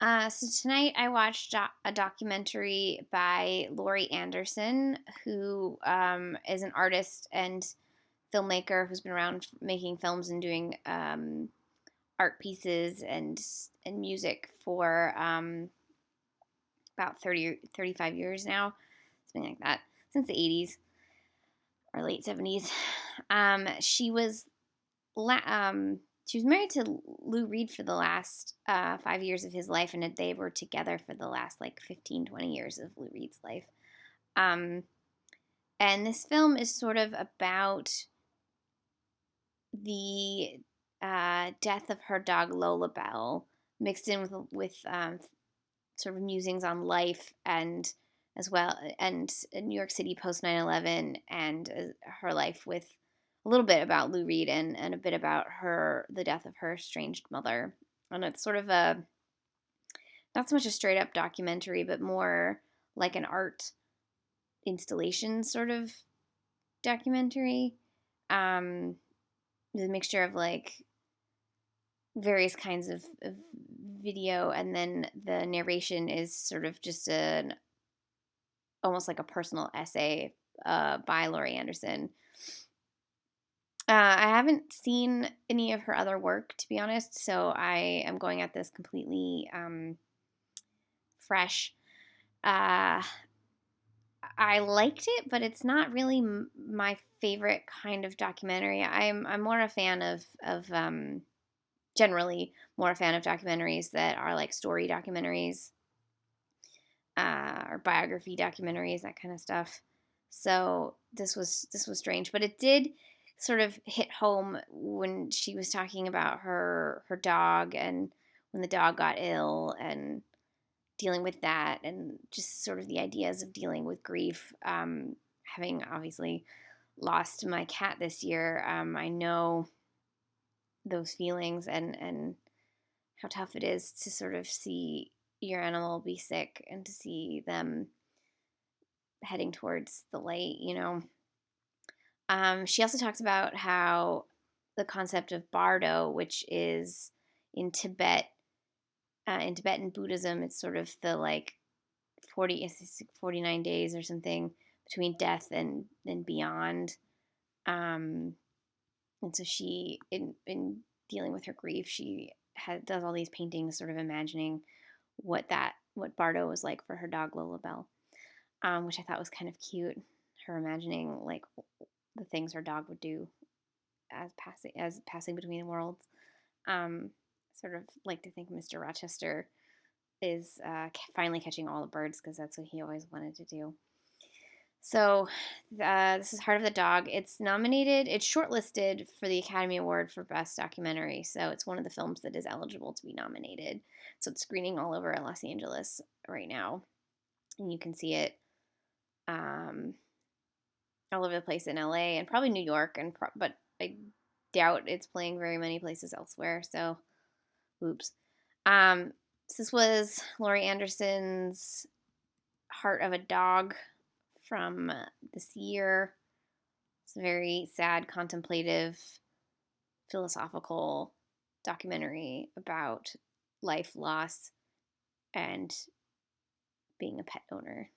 So tonight I watched a documentary by Laurie Anderson, who is an artist and filmmaker who's been around making films and doing art pieces and music for about 35 years now, something like that, since the 80s or late 70s. Um, she was la- um, she was married to Lou Reed for the last 5 years of his life, and they were together for the last like 15, 20 years of Lou Reed's life. Um, and this film is sort of about the death of her dog Lola Bell, mixed in with sort of musings on life and as well and New York City post 9/11 and her life with a little bit about Lou Reed and a bit about the death of her estranged mother. And it's sort of a not so much a straight up documentary, but more like an art installation sort of documentary. Um, the mixture of like various kinds of video, and then the narration is sort of just an almost like a personal essay by Laurie Anderson. I haven't seen any of her other work, to be honest, so I am going at this completely fresh. Uh, I liked it, but it's not really my favorite kind of documentary. I'm more a fan of generally more a fan of documentaries that are like story documentaries or biography documentaries, that kind of stuff. So this was strange, but it did sort of hit home when she was talking about her dog and when the dog got ill and dealing with that and just sort of the ideas of dealing with grief. Having obviously lost my cat this year, I know those feelings and how tough it is to sort of see your animal be sick and to see them heading towards the light. She also talks about how the concept of bardo, which is in Tibet, in Tibetan Buddhism, it's sort of the like 49 days or something between death and beyond. Um, and so she, in dealing with her grief, she does all these paintings, sort of imagining what bardo was like for her dog Lola Bell, which I thought was kind of cute. Her imagining like the things her dog would do as passing between worlds. Um, Sort of like to think Mr. Rochester is finally catching all the birds because that's what he always wanted to do. So this is Heart of the Dog. It's nominated. It's shortlisted for the Academy Award for Best Documentary. So it's one of the films that is eligible to be nominated. So it's screening all over Los Angeles right now, and you can see it um, all over the place in LA and probably New York, but I doubt it's playing very many places elsewhere. So, oops. So this was Laurie Anderson's Heart of a Dog from this year. It's a very sad, contemplative, philosophical documentary about life, loss, and being a pet owner.